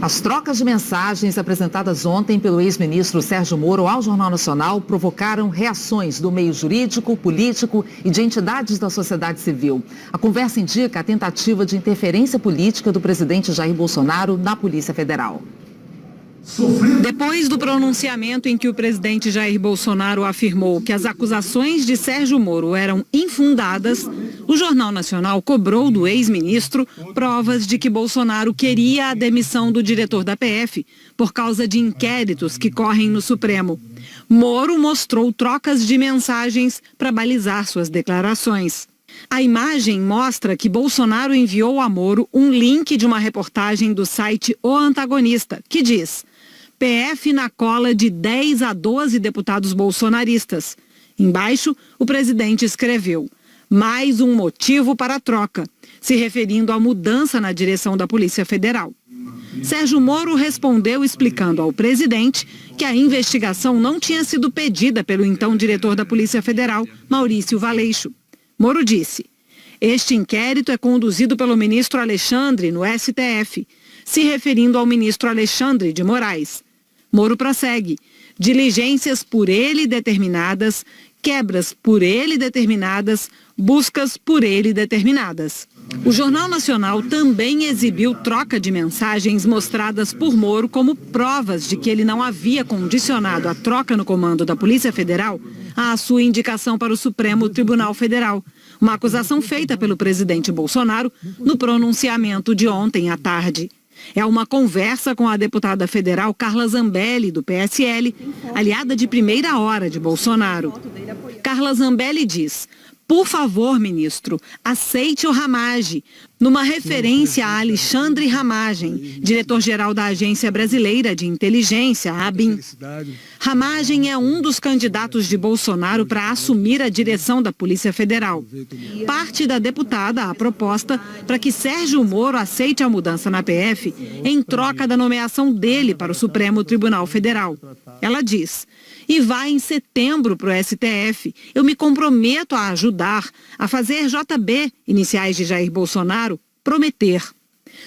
As trocas de mensagens apresentadas ontem pelo ex-ministro Sérgio Moro ao Jornal Nacional provocaram reações do meio jurídico, político e de entidades da sociedade civil. A conversa indica a tentativa de interferência política do presidente Jair Bolsonaro na Polícia Federal. Depois do pronunciamento em que o presidente Jair Bolsonaro afirmou que as acusações de Sérgio Moro eram infundadas, o Jornal Nacional cobrou do ex-ministro provas de que Bolsonaro queria a demissão do diretor da PF por causa de inquéritos que correm no Supremo. Moro mostrou trocas de mensagens para balizar suas declarações. A imagem mostra que Bolsonaro enviou a Moro um link de uma reportagem do site O Antagonista, que diz: PF na cola de 10 a 12 deputados bolsonaristas. Embaixo, o presidente escreveu: mais um motivo para a troca, se referindo à mudança na direção da Polícia Federal. Sérgio Moro respondeu explicando ao presidente que a investigação não tinha sido pedida pelo então diretor da Polícia Federal, Maurício Valeixo. Moro disse: este inquérito é conduzido pelo ministro Alexandre no STF, se referindo ao ministro Alexandre de Moraes. Moro prossegue: diligências por ele determinadas, quebras por ele determinadas, buscas por ele determinadas. O Jornal Nacional também exibiu troca de mensagens mostradas por Moro como provas de que ele não havia condicionado a troca no comando da Polícia Federal à sua indicação para o Supremo Tribunal Federal, uma acusação feita pelo presidente Bolsonaro no pronunciamento de ontem à tarde. É uma conversa com a deputada federal Carla Zambelli, do PSL, aliada de primeira hora de Bolsonaro. Carla Zambelli diz: por favor, ministro, aceite o Ramagem, numa referência a Alexandre Ramagem, diretor-geral da Agência Brasileira de Inteligência, a ABIN. Ramagem é um dos candidatos de Bolsonaro para assumir a direção da Polícia Federal. Parte da deputada a proposta para que Sérgio Moro aceite a mudança na PF em troca da nomeação dele para o Supremo Tribunal Federal. Ela diz: e vai em setembro para o STF. Eu me comprometo a ajudar, a fazer JB, iniciais de Jair Bolsonaro, prometer.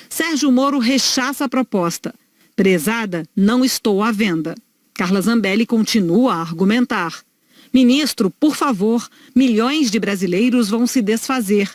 Sérgio Moro rechaça a proposta. Prezada, não estou à venda. Carla Zambelli continua a argumentar: ministro, por favor, milhões de brasileiros vão se desfazer.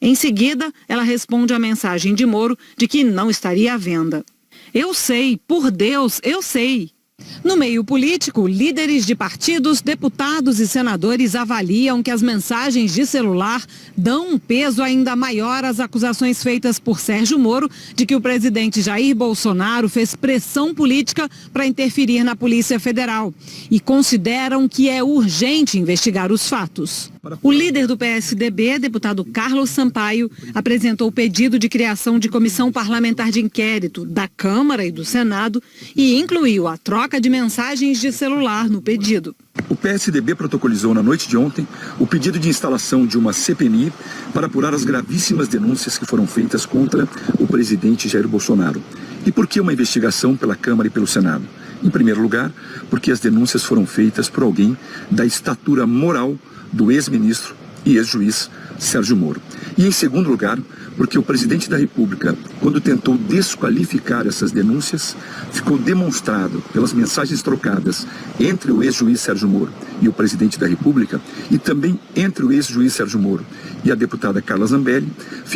Em seguida, ela responde à mensagem de Moro de que não estaria à venda. Eu sei, por Deus, eu sei. No meio político, líderes de partidos, deputados e senadores avaliam que as mensagens de celular dão um peso ainda maior às acusações feitas por Sérgio Moro de que o presidente Jair Bolsonaro fez pressão política para interferir na Polícia Federal e consideram que é urgente investigar os fatos. O líder do PSDB, deputado Carlos Sampaio, apresentou o pedido de criação de comissão parlamentar de inquérito da Câmara e do Senado e incluiu a troca de mensagens de celular no pedido. O PSDB protocolizou na noite de ontem o pedido de instalação de uma CPMI para apurar as gravíssimas denúncias que foram feitas contra o presidente Jair Bolsonaro. E por que uma investigação pela Câmara e pelo Senado? Em primeiro lugar, porque as denúncias foram feitas por alguém da estatura moral do ex-ministro e ex-juiz Sérgio Moro. E em segundo lugar, porque o presidente da República, quando tentou desqualificar essas denúncias, ficou demonstrado pelas mensagens trocadas entre o ex-juiz Sérgio Moro e o presidente da República, e também entre o ex-juiz Sérgio Moro e a deputada Carla Zambelli,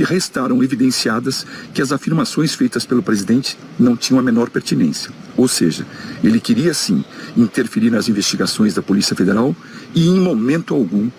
restaram evidenciadas que as afirmações feitas pelo presidente não tinham a menor pertinência. Ou seja, ele queria sim interferir nas investigações da Polícia Federal e em momento algum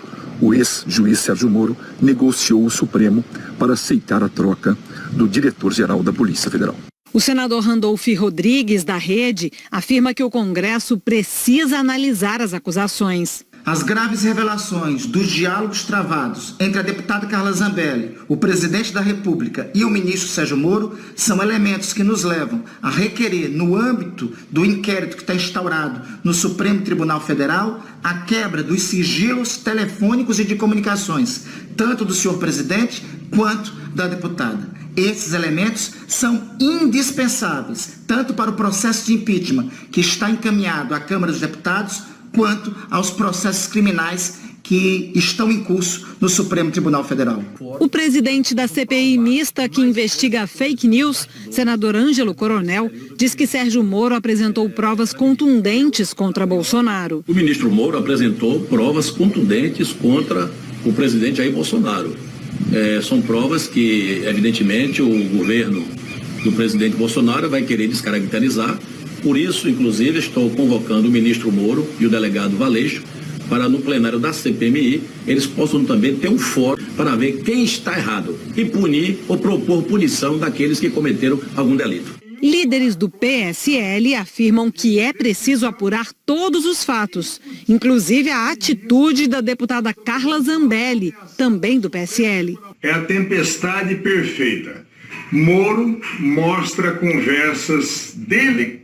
o ex-juiz Sérgio Moro negociou o Supremo para aceitar a troca do diretor-geral da Polícia Federal. O senador Randolph Rodrigues, da Rede, afirma que o Congresso precisa analisar as acusações. As graves revelações dos diálogos travados entre a deputada Carla Zambelli, o presidente da República e o ministro Sérgio Moro são elementos que nos levam a requerer, no âmbito do inquérito que está instaurado no Supremo Tribunal Federal, a quebra dos sigilos telefônicos e de comunicações, tanto do senhor presidente quanto da deputada. Esses elementos são indispensáveis, tanto para o processo de impeachment que está encaminhado à Câmara dos Deputados, quanto aos processos criminais que estão em curso no Supremo Tribunal Federal. O presidente da CPI mista que investiga fake news, senador Ângelo Coronel, diz que Sérgio Moro apresentou provas contundentes contra Bolsonaro. O ministro Moro apresentou provas contundentes contra o presidente Jair Bolsonaro. São provas que, evidentemente, o governo do presidente Bolsonaro vai querer descaracterizar. Por isso, inclusive, estou convocando o ministro Moro e o delegado Valeixo para, no plenário da CPMI, eles possam também ter um fórum para ver quem está errado e punir ou propor punição daqueles que cometeram algum delito. Líderes do PSL afirmam que é preciso apurar todos os fatos, inclusive a atitude da deputada Carla Zambelli, também do PSL. É a tempestade perfeita. Moro mostra conversas dele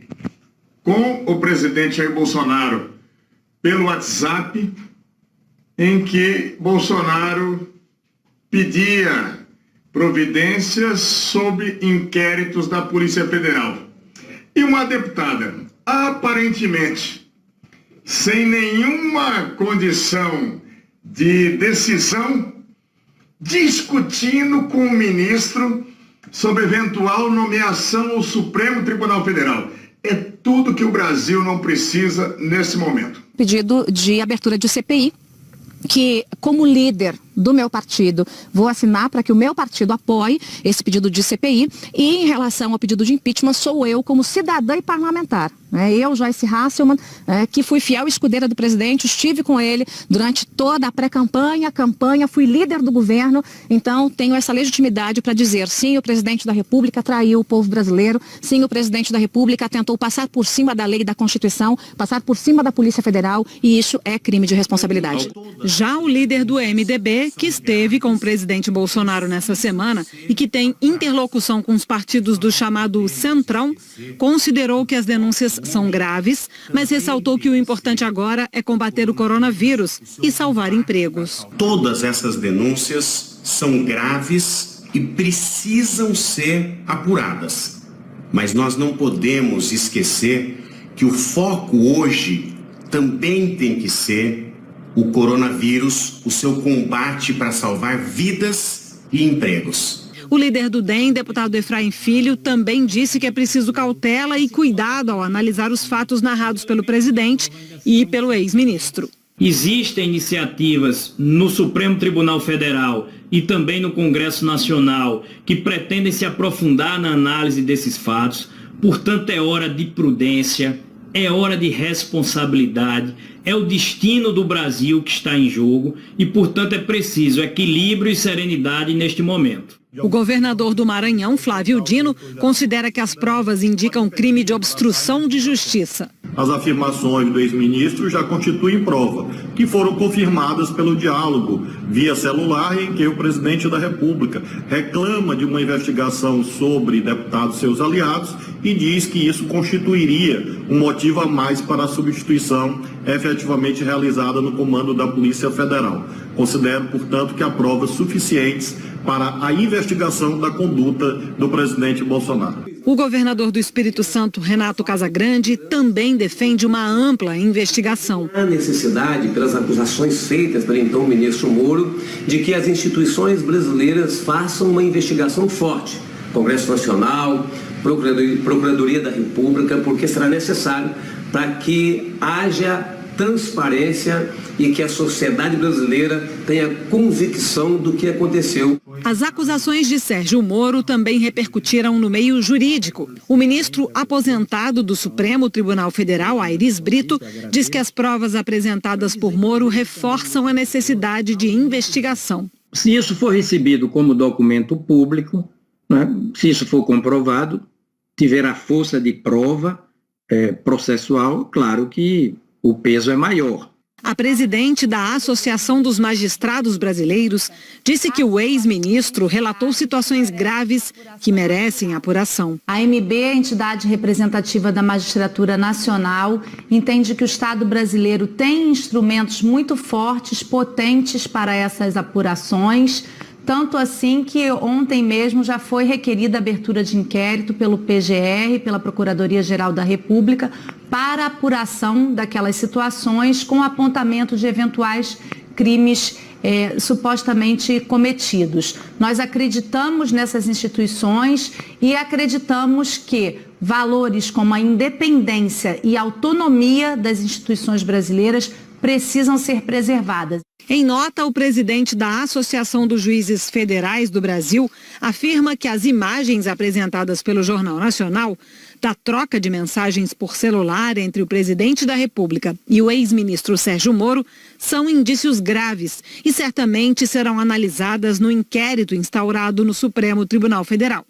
com o presidente Jair Bolsonaro pelo WhatsApp, em que Bolsonaro pedia providências sobre inquéritos da Polícia Federal. E uma deputada, aparentemente, sem nenhuma condição de decisão, discutindo com o ministro sobre eventual nomeação ao Supremo Tribunal Federal. É tudo que o Brasil não precisa nesse momento. Pedido de abertura de CPI, que como líder do meu partido, vou assinar para que o meu partido apoie esse pedido de CPI, e em relação ao pedido de impeachment, sou eu como cidadã e parlamentar. Eu, Joyce Hasselmann, que fui fiel escudeira do presidente, estive com ele durante toda a pré-campanha, campanha, fui líder do governo, então tenho essa legitimidade para dizer sim, o presidente da República traiu o povo brasileiro, sim, o presidente da República tentou passar por cima da lei e da Constituição, passar por cima da Polícia Federal, e isso é crime de responsabilidade. Já o líder do MDB, que esteve com o presidente Bolsonaro nessa semana e que tem interlocução com os partidos do chamado Centrão, considerou que as denúncias são graves, mas ressaltou que o importante agora é combater o coronavírus e salvar empregos. Todas essas denúncias são graves e precisam ser apuradas. Mas nós não podemos esquecer que o foco hoje também tem que ser o coronavírus, o seu combate para salvar vidas e empregos. O líder do DEM, deputado Efraim Filho, também disse que é preciso cautela e cuidado ao analisar os fatos narrados pelo presidente e pelo ex-ministro. Existem iniciativas no Supremo Tribunal Federal e também no Congresso Nacional que pretendem se aprofundar na análise desses fatos. Portanto, é hora de prudência, é hora de responsabilidade, é o destino do Brasil que está em jogo e, portanto, é preciso equilíbrio e serenidade neste momento. O governador do Maranhão, Flávio Dino, considera que as provas indicam crime de obstrução de justiça. As afirmações do ex-ministro já constituem prova, que foram confirmadas pelo diálogo via celular em que o presidente da República reclama de uma investigação sobre deputados e seus aliados e diz que isso constituiria um motivo a mais para a substituição efetivamente realizada no comando da Polícia Federal. Considero, portanto, que há provas suficientes para a investigação da conduta do presidente Bolsonaro. O governador do Espírito Santo, Renato Casagrande, também defende uma ampla investigação. Há necessidade, pelas acusações feitas pelo então ministro Moro, de que as instituições brasileiras façam uma investigação forte. Congresso Nacional, Procuradoria da República, porque será necessário para que haja transparência e que a sociedade brasileira tenha convicção do que aconteceu. As acusações de Sérgio Moro também repercutiram no meio jurídico. O ministro aposentado do Supremo Tribunal Federal, Aires Brito, diz que as provas apresentadas por Moro reforçam a necessidade de investigação. Se isso for recebido como documento público, né, se isso for comprovado, tiver a força de prova processual, claro que o peso é maior. A presidente da Associação dos Magistrados Brasileiros disse que o ex-ministro relatou situações graves que merecem apuração. A AMB, a entidade representativa da magistratura nacional, entende que o Estado brasileiro tem instrumentos muito fortes, potentes para essas apurações, tanto assim que ontem mesmo já foi requerida a abertura de inquérito pelo PGR, pela Procuradoria-Geral da República, para a apuração daquelas situações com apontamento de eventuais crimes supostamente cometidos. Nós acreditamos nessas instituições e acreditamos que valores como a independência e autonomia das instituições brasileiras precisam ser preservadas. Em nota, o presidente da Associação dos Juízes Federais do Brasil afirma que as imagens apresentadas pelo Jornal Nacional da troca de mensagens por celular entre o presidente da República e o ex-ministro Sérgio Moro são indícios graves e certamente serão analisadas no inquérito instaurado no Supremo Tribunal Federal.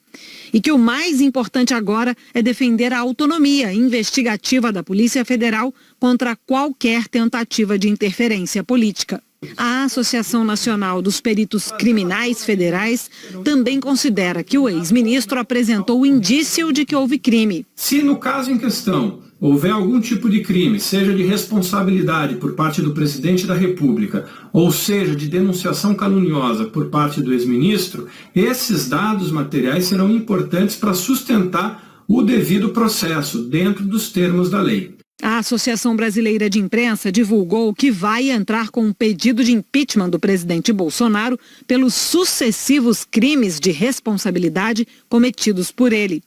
E que o mais importante agora é defender a autonomia investigativa da Polícia Federal contra qualquer tentativa de interferência política. A Associação Nacional dos Peritos Criminais Federais também considera que o ex-ministro apresentou indício de que houve crime. Se no caso em questão houver algum tipo de crime, seja de responsabilidade por parte do presidente da República, ou seja, de denunciação caluniosa por parte do ex-ministro, esses dados materiais serão importantes para sustentar o devido processo dentro dos termos da lei. A Associação Brasileira de Imprensa divulgou que vai entrar com um pedido de impeachment do presidente Bolsonaro pelos sucessivos crimes de responsabilidade cometidos por ele.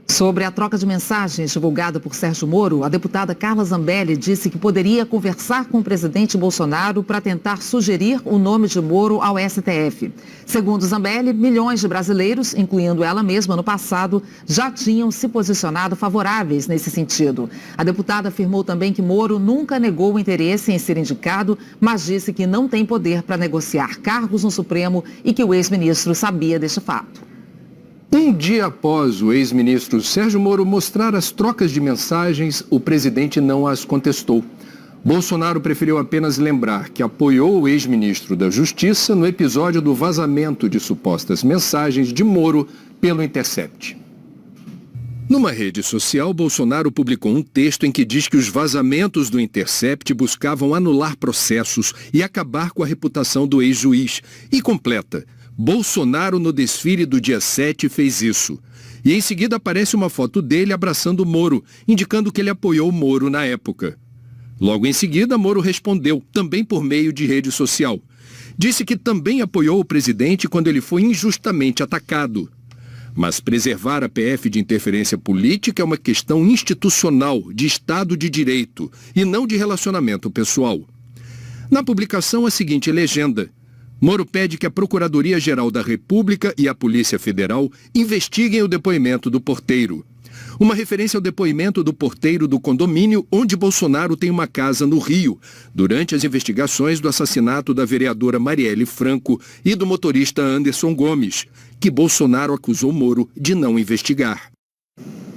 Sobre a troca de mensagens divulgada por Sérgio Moro, a deputada Carla Zambelli disse que poderia conversar com o presidente Bolsonaro para tentar sugerir o nome de Moro ao STF. Segundo Zambelli, milhões de brasileiros, incluindo ela mesma no passado, já tinham se posicionado favoráveis nesse sentido. A deputada afirmou também que Moro nunca negou o interesse em ser indicado, mas disse que não tem poder para negociar cargos no Supremo e que o ex-ministro sabia deste fato. Um dia após o ex-ministro Sérgio Moro mostrar as trocas de mensagens, o presidente não as contestou. Bolsonaro preferiu apenas lembrar que apoiou o ex-ministro da Justiça no episódio do vazamento de supostas mensagens de Moro pelo Intercept. Numa rede social, Bolsonaro publicou um texto em que diz que os vazamentos do Intercept buscavam anular processos e acabar com a reputação do ex-juiz. E completa: Bolsonaro no desfile do dia 7 fez isso. E em seguida aparece uma foto dele abraçando Moro, indicando que ele apoiou Moro na época. Logo em seguida, Moro respondeu, também por meio de rede social. Disse que também apoiou o presidente quando ele foi injustamente atacado. Mas preservar a PF de interferência política é uma questão institucional, de Estado de Direito, e não de relacionamento pessoal. Na publicação, a seguinte legenda: Moro pede que a Procuradoria-Geral da República e a Polícia Federal investiguem o depoimento do porteiro. Uma referência ao depoimento do porteiro do condomínio onde Bolsonaro tem uma casa no Rio, durante as investigações do assassinato da vereadora Marielle Franco e do motorista Anderson Gomes, que Bolsonaro acusou Moro de não investigar.